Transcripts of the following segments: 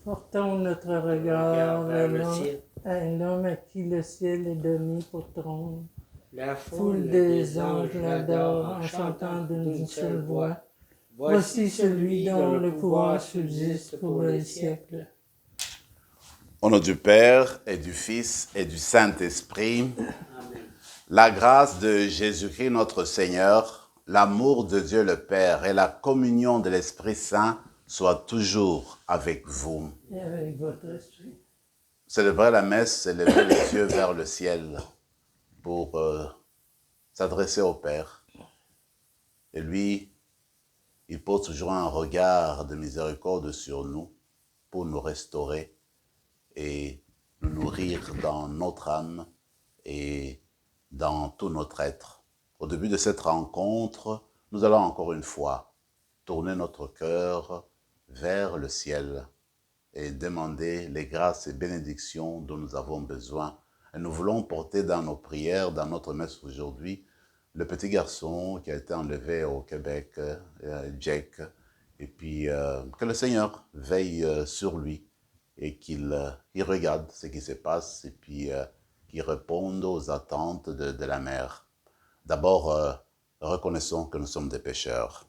Portons notre regard vers un homme à qui le ciel est donné pour trône. La Foule des anges l'adore en chantant d'une seule voix. Voici celui dont le pouvoir subsiste pour les siècles. Au nom du Père et du Fils et du Saint-Esprit, la grâce de Jésus-Christ notre Seigneur, l'amour de Dieu le Père et la communion de l'Esprit Saint soient toujours avec vous. Et avec votre esprit. Célébrer la messe, c'est lever les yeux vers le ciel pour s'adresser au Père. Et lui, il pose toujours un regard de miséricorde sur nous pour nous restaurer et nous nourrir dans notre âme et dans tout notre être. Au début de cette rencontre, nous allons encore une fois tourner notre cœur vers le ciel et demander les grâces et bénédictions dont nous avons besoin. Et nous voulons porter dans nos prières, dans notre messe aujourd'hui, le petit garçon qui a été enlevé au Québec, Jake, et puis que le Seigneur veille sur lui et qu'il regarde ce qui se passe et puis qu'il réponde aux attentes de la mère. D'abord, reconnaissons que nous sommes des pécheurs.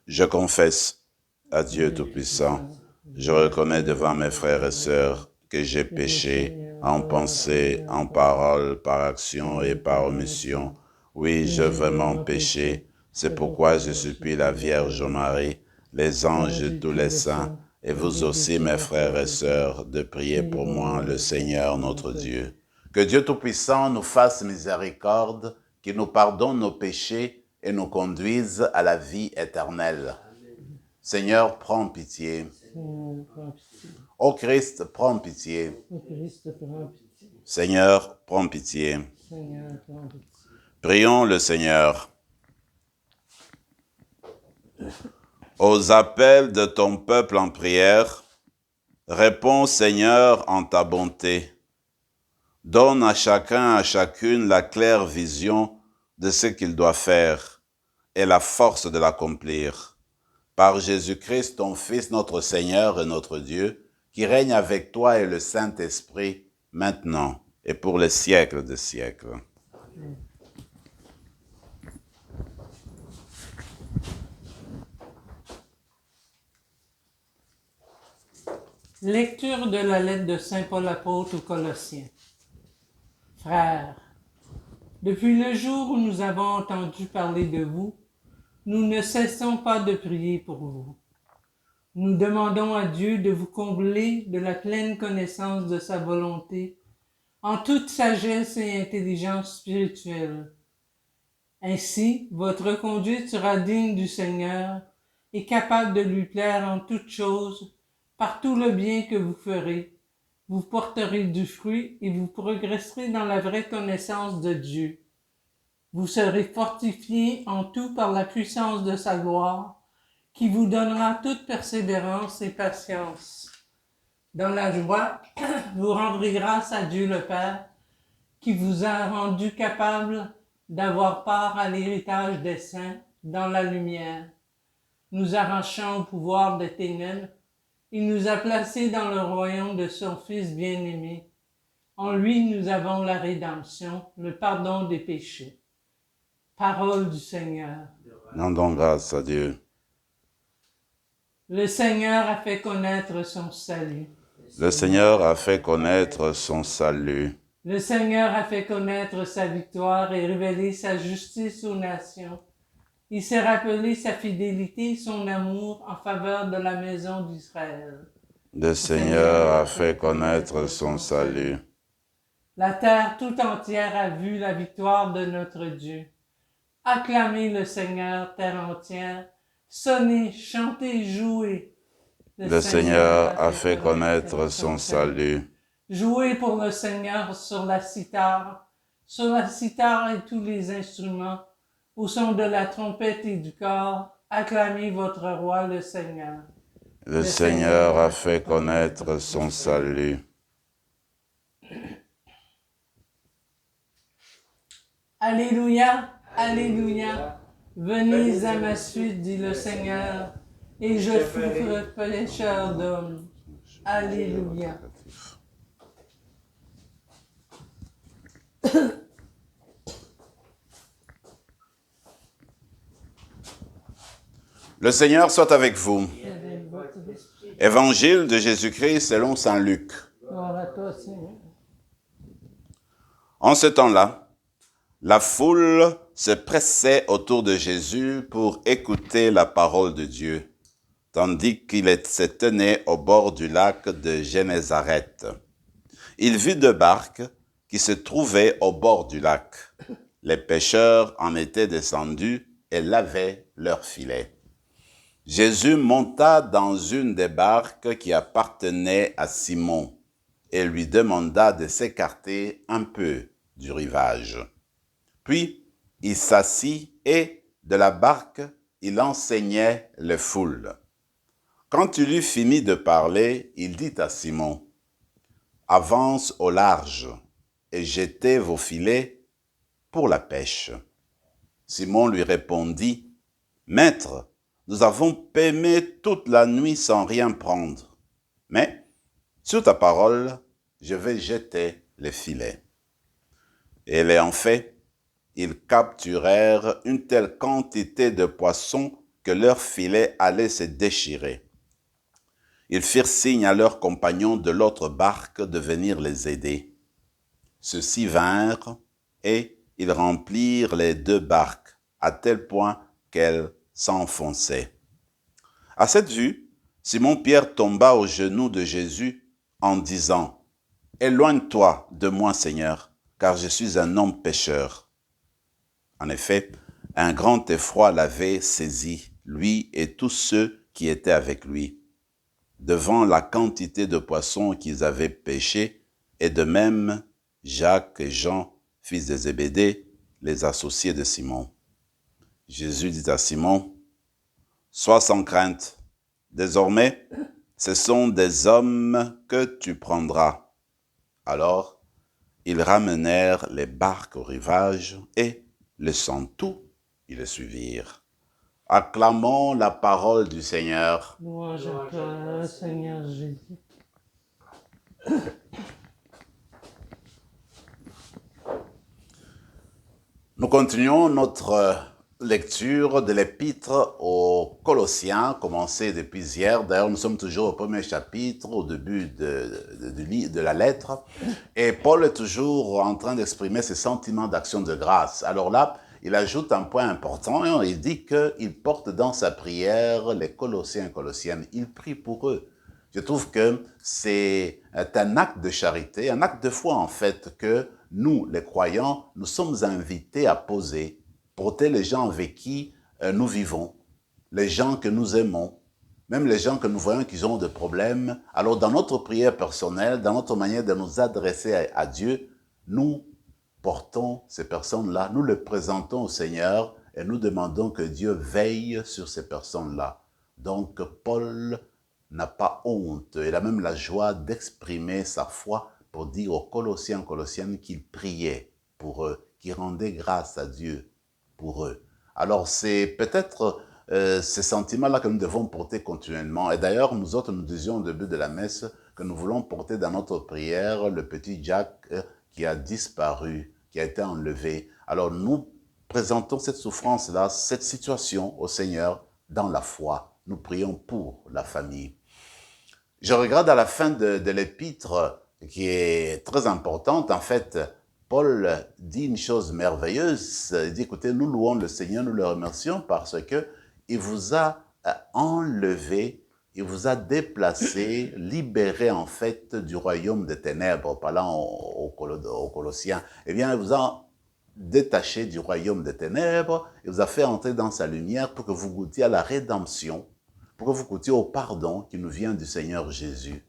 Je confesse à Dieu Tout-Puissant, je reconnais devant mes frères et sœurs que j'ai péché en pensée, en parole, par action et par omission. Oui, j'ai vraiment péché. C'est pourquoi je supplie la Vierge Marie, les anges et tous les saints, et vous aussi, mes frères et sœurs, de prier pour moi, le Seigneur notre Dieu. Que Dieu Tout-Puissant nous fasse miséricorde, qu'il nous pardonne nos péchés et nous conduise à la vie éternelle. Seigneur, prends pitié. Ô Christ, prends pitié. Seigneur, prends pitié. Prions le Seigneur. Aux appels de ton peuple en prière, réponds, Seigneur, en ta bonté. Donne à chacun, à chacune la claire vision de ce qu'il doit faire et la force de l'accomplir. Par Jésus-Christ, ton Fils, notre Seigneur et notre Dieu, qui règne avec toi et le Saint-Esprit, maintenant et pour les siècles des siècles. Lecture de la lettre de Saint Paul apôtre aux Colossiens. Frères, depuis le jour où nous avons entendu parler de vous, nous ne cessons pas de prier pour vous. Nous demandons à Dieu de vous combler de la pleine connaissance de sa volonté, en toute sagesse et intelligence spirituelle. Ainsi, votre conduite sera digne du Seigneur et capable de lui plaire en toutes choses. Par tout le bien que vous ferez, vous porterez du fruit et vous progresserez dans la vraie connaissance de Dieu. Vous serez fortifiés en tout par la puissance de sa gloire, qui vous donnera toute persévérance et patience. Dans la joie, vous rendrez grâce à Dieu le Père, qui vous a rendu capable d'avoir part à l'héritage des saints dans la lumière. Nous arrachant au pouvoir des ténèbres, il nous a placés dans le royaume de son Fils bien-aimé. En lui, nous avons la rédemption, le pardon des péchés. Parole du Seigneur. Rendons grâce à Dieu. Le Seigneur a fait connaître son salut. Le Seigneur a fait connaître son salut. Le Seigneur a fait connaître sa victoire et révélé sa justice aux nations. Il s'est rappelé sa fidélité et son amour en faveur de la maison d'Israël. Le Seigneur a fait connaître son salut. La terre tout entière a vu la victoire de notre Dieu. Acclamez le Seigneur, terre entière. Sonnez, chantez, jouez. Le Seigneur a fait connaître son salut. Jouez pour le Seigneur sur la cithare et tous les instruments. Au son de la trompette et du cor, acclamez votre roi le Seigneur. Le Seigneur a fait connaître son salut. Alléluia, alléluia. Venez à ma suite, dit le Seigneur, et je ferai pécheur d'hommes. Alléluia. Le Seigneur soit avec vous. Évangile de Jésus-Christ selon saint Luc. Gloire à toi, Seigneur. En ce temps-là, la foule se pressait autour de Jésus pour écouter la parole de Dieu, tandis qu'il se tenait au bord du lac de Génézareth. Il vit deux barques qui se trouvaient au bord du lac. Les pêcheurs en étaient descendus et lavaient leurs filets. Jésus monta dans une des barques qui appartenait à Simon et lui demanda de s'écarter un peu du rivage. Puis, il s'assit et, de la barque, il enseignait les foules. Quand il eut fini de parler, il dit à Simon, « Avance au large et jetez vos filets pour la pêche. » Simon lui répondit, « Maître, nous avons pémé toute la nuit sans rien prendre. Mais, sur ta parole, je vais jeter les filets. » Et l'ayant fait, ils capturèrent une telle quantité de poissons que leurs filets allaient se déchirer. Ils firent signe à leurs compagnons de l'autre barque de venir les aider. Ceux-ci vinrent et ils remplirent les deux barques, à tel point qu'elles s'enfonçaient. À cette vue, Simon-Pierre tomba aux genoux de Jésus en disant, « Éloigne-toi de moi, Seigneur, car je suis un homme pécheur. » En effet, un grand effroi l'avait saisi, lui et tous ceux qui étaient avec lui, devant la quantité de poissons qu'ils avaient pêchés, et de même Jacques et Jean, fils de Zébédée, les associés de Simon. Jésus dit à Simon, « Sois sans crainte, désormais, ce sont des hommes que tu prendras. » Alors, ils ramenèrent les barques au rivage et, laissant tout, ils le suivirent. Acclamons la parole du Seigneur. Louange à toi, Seigneur Jésus. Nous continuons notre lecture de l'épître aux Colossiens, commencée depuis hier. D'ailleurs, nous sommes toujours au premier chapitre, au début de la lettre. Et Paul est toujours en train d'exprimer ses sentiments d'action de grâce. Alors là, il ajoute un point important. Il dit qu'il porte dans sa prière les Colossiens et Colossiennes. Il prie pour eux. Je trouve que c'est un acte de charité, un acte de foi en fait, que nous, les croyants, nous sommes invités à poser, porter les gens avec qui nous vivons, les gens que nous aimons, même les gens que nous voyons qui ont des problèmes. Alors dans notre prière personnelle, dans notre manière de nous adresser à Dieu, nous portons ces personnes-là, nous les présentons au Seigneur et nous demandons que Dieu veille sur ces personnes-là. Donc Paul n'a pas honte, il a même la joie d'exprimer sa foi pour dire aux Colossiens, Colossiennes qu'il priait pour eux, qu'il rendait grâce à Dieu pour eux. Alors c'est peut-être ces sentiments-là que nous devons porter continuellement. Et d'ailleurs, nous autres, nous disions au début de la messe que nous voulons porter dans notre prière le petit Jacques qui a disparu, qui a été enlevé. Alors nous présentons cette souffrance-là, cette situation au Seigneur dans la foi. Nous prions pour la famille. Je regarde à la fin de l'épître qui est très importante. En fait, Paul dit une chose merveilleuse. Il dit, écoutez, nous louons le Seigneur, nous le remercions parce que il vous a enlevé, il vous a déplacé, libéré en fait du royaume des ténèbres, parlant aux Colossiens. Eh bien, il vous a détaché du royaume des ténèbres, il vous a fait entrer dans sa lumière pour que vous goûtiez à la rédemption, pour que vous goûtiez au pardon qui nous vient du Seigneur Jésus.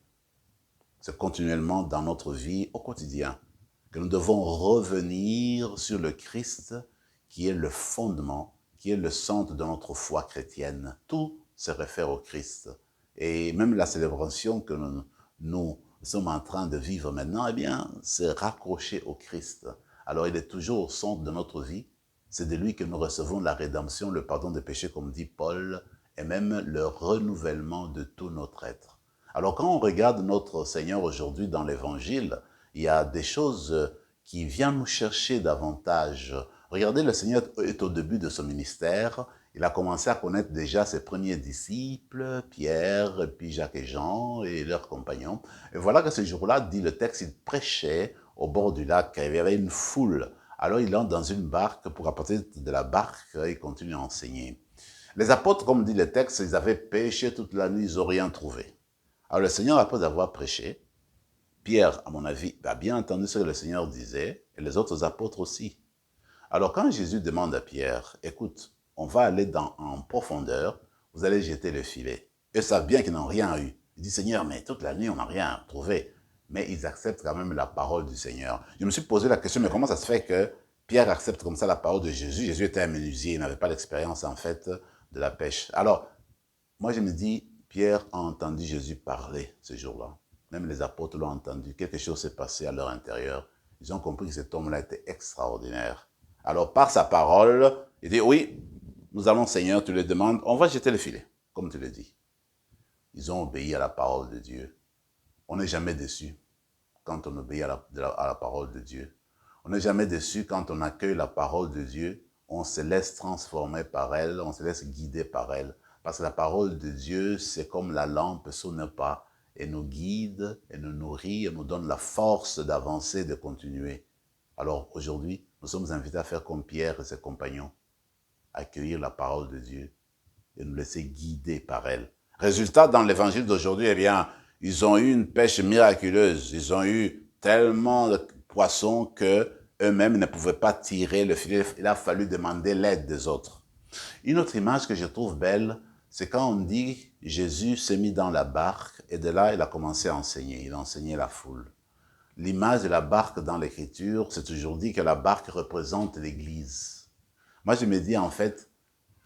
C'est continuellement dans notre vie, au quotidien, que nous devons revenir sur le Christ qui est le fondement, qui est le centre de notre foi chrétienne. Tout se réfère au Christ. Et même la célébration que nous sommes en train de vivre maintenant, eh bien, c'est raccroché au Christ. Alors, il est toujours au centre de notre vie. C'est de lui que nous recevons la rédemption, le pardon des péchés, comme dit Paul, et même le renouvellement de tout notre être. Alors quand on regarde notre Seigneur aujourd'hui dans l'Évangile, il y a des choses qui viennent nous chercher davantage. Regardez, le Seigneur est au début de son ministère. Il a commencé à connaître déjà ses premiers disciples, Pierre, puis Jacques et Jean et leurs compagnons. Et voilà que ce jour-là, dit le texte, il prêchait au bord du lac, il y avait une foule. Alors il entre dans une barque pour apporter de la barque et continue à enseigner. Les apôtres, comme dit le texte, ils avaient pêché toute la nuit, ils n'ont rien trouvé. Alors le Seigneur, après avoir prêché, Pierre, à mon avis, a bien entendu ce que le Seigneur disait, et les autres apôtres aussi. Alors quand Jésus demande à Pierre, écoute, on va aller en profondeur, vous allez jeter le filet. Eux savent bien qu'ils n'ont rien eu. Ils disent, Seigneur, mais toute la nuit, on n'a rien trouvé. Mais ils acceptent quand même la parole du Seigneur. Je me suis posé la question, mais comment ça se fait que Pierre accepte comme ça la parole de Jésus? Jésus était un menuisier, il n'avait pas l'expérience en fait de la pêche. Alors, moi je me dis, Pierre a entendu Jésus parler ce jour-là. Même les apôtres l'ont entendu. Quelque chose s'est passé à leur intérieur. Ils ont compris que cet homme-là était extraordinaire. Alors, par sa parole, il dit, oui, nous allons, Seigneur, tu le demandes, on va jeter le filet, comme tu le dis. Ils ont obéi à la parole de Dieu. On n'est jamais déçu quand on obéit à la parole de Dieu. On n'est jamais déçu quand on accueille la parole de Dieu. On se laisse transformer par elle, on se laisse guider par elle. Parce que la parole de Dieu, c'est comme la lampe sur nos pas. Elle nous guide, elle nous nourrit, elle nous donne la force d'avancer, de continuer. Alors aujourd'hui, nous sommes invités à faire comme Pierre et ses compagnons, accueillir la parole de Dieu et nous laisser guider par elle. Résultat, dans l'évangile d'aujourd'hui, eh bien, ils ont eu une pêche miraculeuse. Ils ont eu tellement de poissons qu'eux-mêmes ne pouvaient pas tirer le filet. Il a fallu demander l'aide des autres. Une autre image que je trouve belle, c'est quand on dit Jésus s'est mis dans la barque et de là, il a commencé à enseigner. Il a enseigné la foule. L'image de la barque dans l'Écriture, c'est toujours dit que la barque représente l'Église. Moi, je me dis en fait,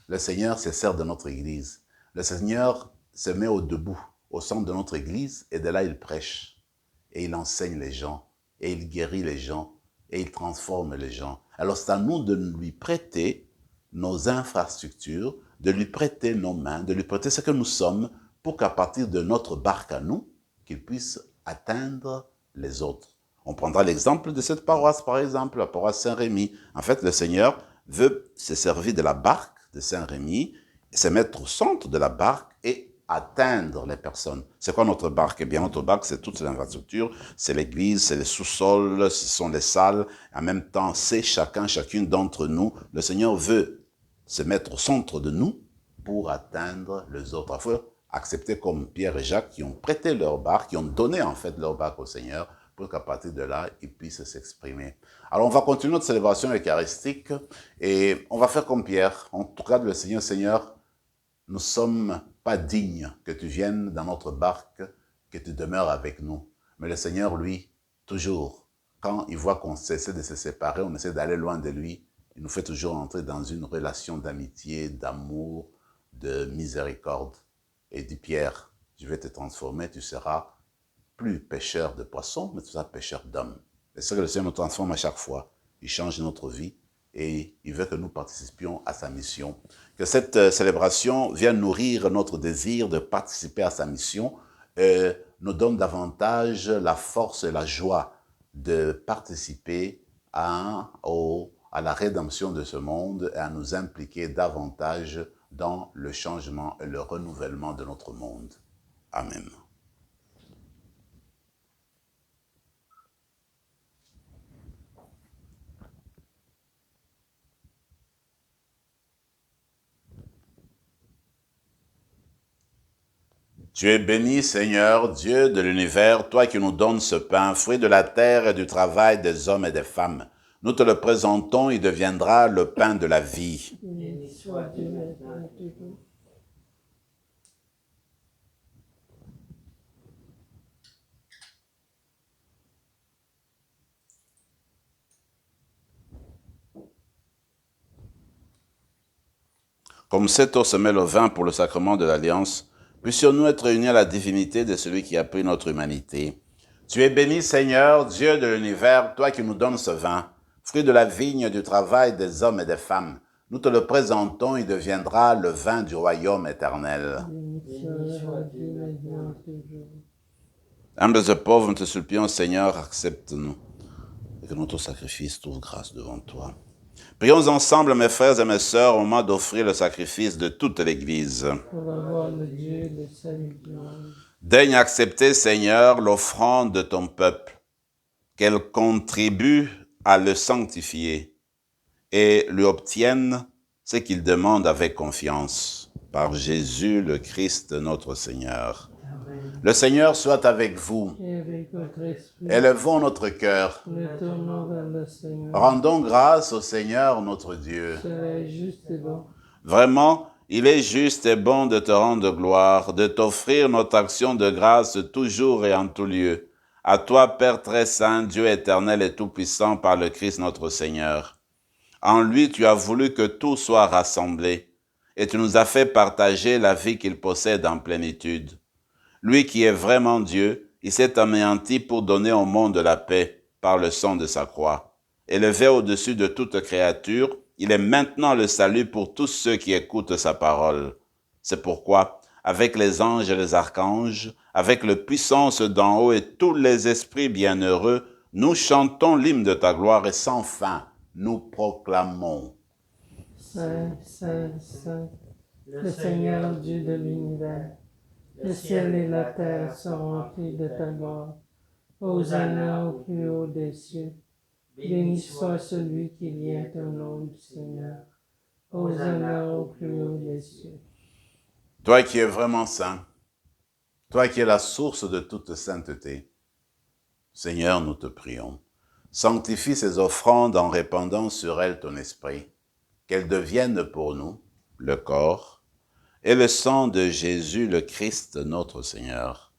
le Seigneur se sert de notre Église. Le Seigneur se met au debout, au centre de notre Église, et de là, il prêche. Et il enseigne les gens, et il guérit les gens, et il transforme les gens. Alors, c'est à nous de lui prêter nos infrastructures, de lui prêter nos mains, de lui prêter ce que nous sommes, pour qu'à partir de notre barque à nous, qu'il puisse atteindre les autres. On prendra l'exemple de cette paroisse, par exemple, la paroisse Saint-Rémy. En fait, le Seigneur veut se servir de la barque de Saint-Rémy, se mettre au centre de la barque et atteindre les personnes. C'est quoi notre barque? Eh bien, notre barque, c'est toute l'infrastructure, c'est l'église, c'est les sous-sols, ce sont les salles. En même temps, c'est chacune d'entre nous. Le Seigneur veut se mettre au centre de nous pour atteindre les autres. Il faut accepter comme Pierre et Jacques qui ont prêté leur barque, qui ont donné en fait leur barque au Seigneur pour qu'à partir de là, ils puissent s'exprimer. Alors, on va continuer notre célébration eucharistique et on va faire comme Pierre. On regarde le Seigneur, Seigneur, nous ne sommes pas dignes que tu viennes dans notre barque, que tu demeures avec nous. Mais le Seigneur, lui, toujours, quand il voit qu'on essaie de se séparer, on essaie d'aller loin de lui, il nous fait toujours entrer dans une relation d'amitié, d'amour, de miséricorde. Et dit Pierre, je vais te transformer, tu seras plus pêcheur de poissons, mais tu seras pêcheur d'hommes. Et c'est ce que le Seigneur nous transforme à chaque fois. Il change notre vie et il veut que nous participions à sa mission. Que cette célébration vienne nourrir notre désir de participer à sa mission, nous donne davantage la force et la joie de participer à la rédemption de ce monde et à nous impliquer davantage dans le changement et le renouvellement de notre monde. Amen. Tu es béni, Seigneur, Dieu de l'univers, toi qui nous donnes ce pain, fruit de la terre et du travail des hommes et des femmes. Nous te le présentons, il deviendra le pain de la vie. Béni soit Dieu maintenant et toujours. Comme cette eau se mêle au vin pour le sacrement de l'Alliance, puissions-nous être réunis à la divinité de celui qui a pris notre humanité. Tu es béni, Seigneur, Dieu de l'univers, toi qui nous donnes ce vin. fruit de la vigne du travail des hommes et des femmes. Nous te le présentons, il deviendra le vin du royaume éternel. Humbles et pauvres, nous te supplions, Seigneur, accepte-nous et que notre sacrifice trouve grâce devant toi. Prions ensemble, mes frères et mes sœurs, au moment d'offrir le sacrifice de toute l'Église. Pour avoir le Dieu, le salut du monde. Daigne accepter, Seigneur, l'offrande de ton peuple, qu'elle contribue à le sanctifier et lui obtienne ce qu'il demande avec confiance. Par Jésus le Christ, notre Seigneur. Amen. Le Seigneur soit avec vous. Et avec votre esprit. Élevons notre cœur. Nous tournons vers le Seigneur. Rendons grâce au Seigneur notre Dieu. C'est juste et bon. Vraiment, il est juste et bon de te rendre gloire, de t'offrir notre action de grâce toujours et en tout lieu. À toi, Père très saint, Dieu éternel et tout-puissant par le Christ notre Seigneur. En lui, tu as voulu que tout soit rassemblé, et tu nous as fait partager la vie qu'il possède en plénitude. Lui qui est vraiment Dieu, il s'est anéanti pour donner au monde la paix par le sang de sa croix. Élevé au-dessus de toute créature, il est maintenant le salut pour tous ceux qui écoutent sa parole. C'est pourquoi, avec les anges et les archanges, avec le puissance d'en haut et tous les esprits bienheureux, nous chantons l'hymne de ta gloire et sans fin, nous proclamons. Saint, Saint, Saint, le Seigneur Dieu de l'univers, le ciel et la terre sont remplis de ta gloire. Hosanna au plus haut des cieux. Béni soit celui qui vient au nom du Seigneur. Hosanna au plus haut des cieux. Toi qui es vraiment saint, toi qui es la source de toute sainteté, Seigneur, nous te prions. Sanctifie ces offrandes en répandant sur elles ton esprit, qu'elles deviennent pour nous le corps et le sang de Jésus le Christ notre Seigneur.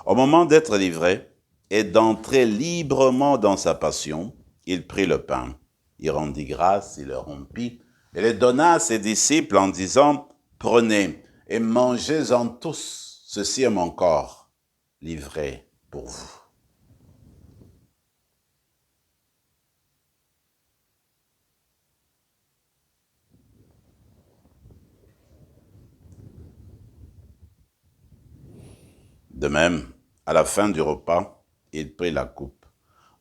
Au moment d'être livré et d'entrer librement dans sa passion, il prit le pain, il rendit grâce, il le rompit et le donna à ses disciples en disant « Prenez et mangez-en tous, ceci est mon corps, livré pour vous. » De même, à la fin du repas, il prit la coupe.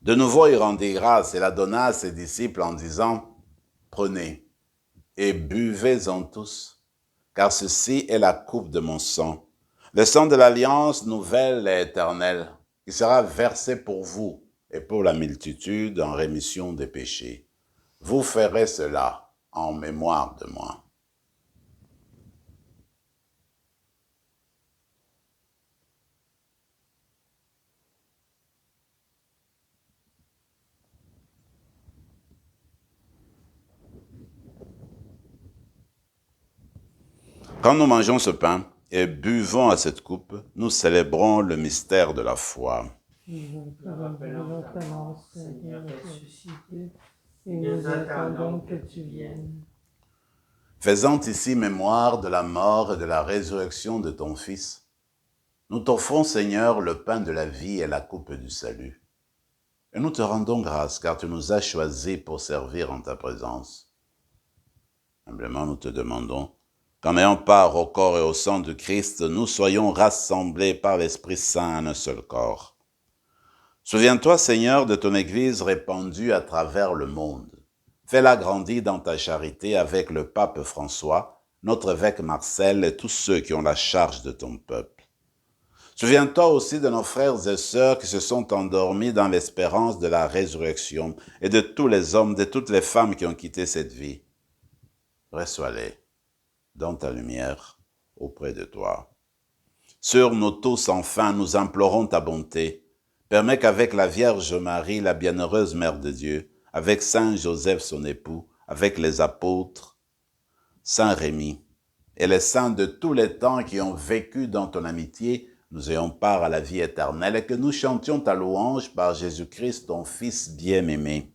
De nouveau, il rendit grâce et la donna à ses disciples en disant « Prenez et buvez-en tous, car ceci est la coupe de mon sang, le sang de l'alliance nouvelle et éternelle, qui sera versé pour vous et pour la multitude en rémission des péchés. Vous ferez cela en mémoire de moi. » Quand nous mangeons ce pain et buvons à cette coupe, nous célébrons le mystère de la foi. Nous rappelons ta mort, Seigneur, ressuscité, et nous attendons que tu viennes. Faisant ici mémoire de la mort et de la résurrection de ton Fils, nous t'offrons, Seigneur, le pain de la vie et la coupe du salut. Et nous te rendons grâce, car tu nous as choisis pour servir en ta présence. Humblement, nous te demandons qu'en ayant part au corps et au sang du Christ, nous soyons rassemblés par l'Esprit Saint en un seul corps. Souviens-toi, Seigneur, de ton Église répandue à travers le monde. Fais-la grandir dans ta charité avec le pape François, notre évêque Marcel et tous ceux qui ont la charge de ton peuple. Souviens-toi aussi de nos frères et sœurs qui se sont endormis dans l'espérance de la résurrection et de tous les hommes, de toutes les femmes qui ont quitté cette vie. Reçois-les dans ta lumière auprès de toi. Sur nous tous, enfin, nous implorons ta bonté. Permets qu'avec la Vierge Marie, la bienheureuse Mère de Dieu, avec Saint Joseph son époux, avec les apôtres, Saint Rémy et les saints de tous les temps qui ont vécu dans ton amitié, nous ayons part à la vie éternelle et que nous chantions ta louange par Jésus-Christ, ton Fils bien-aimé.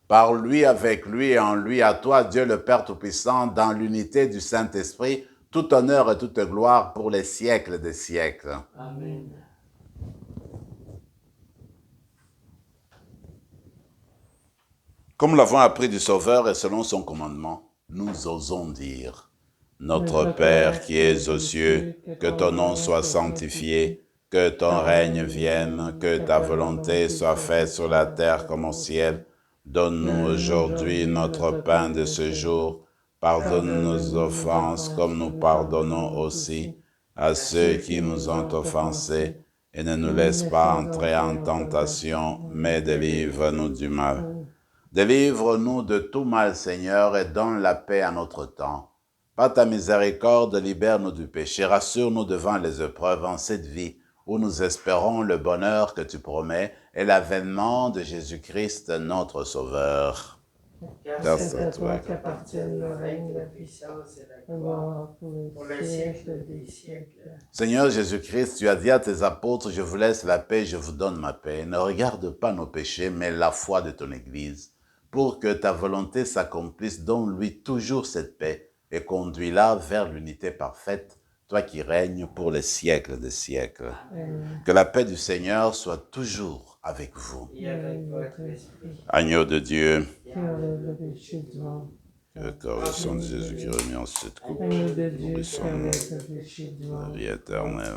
Par lui, avec lui et en lui, à toi, Dieu le Père Tout-Puissant, dans l'unité du Saint-Esprit, tout honneur et toute gloire pour les siècles des siècles. Amen. Comme l'avons appris du Sauveur et selon son commandement, nous osons dire, Notre Père qui es aux cieux, que ton nom soit sanctifié, que ton règne vienne, que ta volonté soit faite sur la terre comme au ciel. Donne-nous aujourd'hui notre pain de ce jour. Pardonne nos offenses comme nous pardonnons aussi à ceux qui nous ont offensés. Et ne nous laisse pas entrer en tentation, mais délivre-nous du mal. Délivre-nous de tout mal, Seigneur, et donne la paix à notre temps. Par ta miséricorde, libère-nous du péché, rassure-nous devant les épreuves en cette vie, où nous espérons le bonheur que tu promets et l'avènement de Jésus-Christ, notre Sauveur. Car c'est à toi qu'appartiennent le règne, la puissance et la gloire pour les siècles des siècles. Seigneur Jésus-Christ, tu as dit à tes apôtres, je vous laisse la paix, je vous donne ma paix. Ne regarde pas nos péchés, mais la foi de ton Église, pour que ta volonté s'accomplisse, donne-lui toujours cette paix et conduis-la vers l'unité parfaite, toi qui règnes pour les siècles des siècles. Amen. Que la paix du Seigneur soit toujours avec vous. Et avec votre esprit, Agneau de Dieu, qui enlève le péché du monde. que le corps et le sang de Jésus qui remis en cette coupe, Agneau de Dieu, qui nourrissons enlève le péché du la monde. vie éternelle.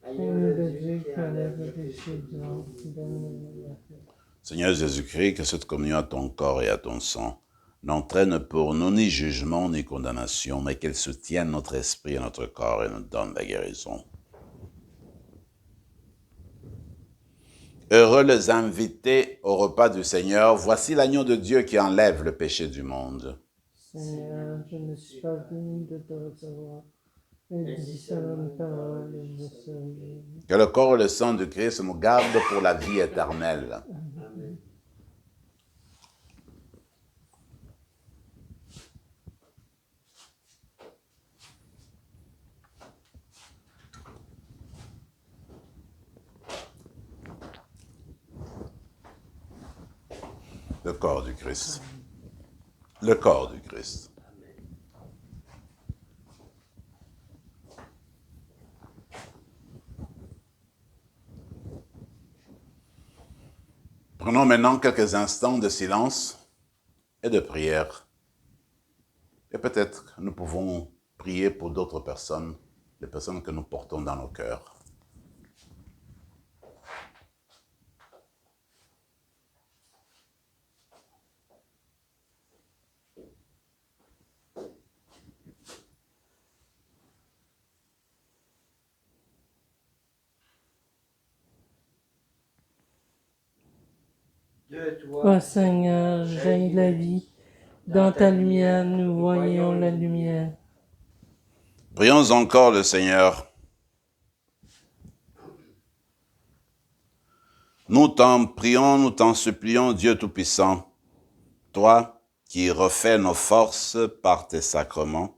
Agneau de Dieu, qui enlève le péché du monde. Donne-nous la paix. Seigneur Jésus-Christ, que cette communion à ton corps et à ton sang n'entraîne pour nous ni jugement ni condamnation, mais qu'elle soutienne notre esprit et notre corps et nous donne la guérison. Heureux les invités au repas du Seigneur, voici l'agneau de Dieu qui enlève le péché du monde. Seigneur, je ne suis pas digne de te recevoir, mais dis seulement une parole et je serai guéri. Que le corps et le sang de Christ nous gardent pour la vie éternelle. Amen. Le corps du Christ. Le corps du Christ. Prenons maintenant quelques instants de silence et de prière. Et peut-être nous pouvons prier pour d'autres personnes, les personnes que nous portons dans nos cœurs. Ô Seigneur, jaillit la vie. Dans ta lumière, nous voyons la lumière. Prions encore le Seigneur. Nous t'en prions, nous t'en supplions, Dieu Tout-Puissant, toi qui refais nos forces par tes sacrements,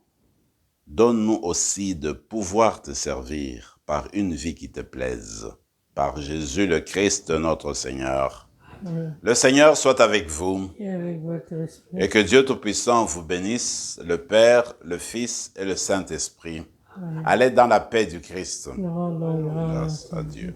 donne-nous aussi de pouvoir te servir par une vie qui te plaise, par Jésus le Christ notre Seigneur. Amen. Le Seigneur soit avec vous, Et avec votre esprit. et que Dieu Tout-Puissant vous bénisse, le Père, le Fils et le Saint-Esprit. Amen. Allez dans la paix du Christ. Nous rendons grâce Grâce à Dieu.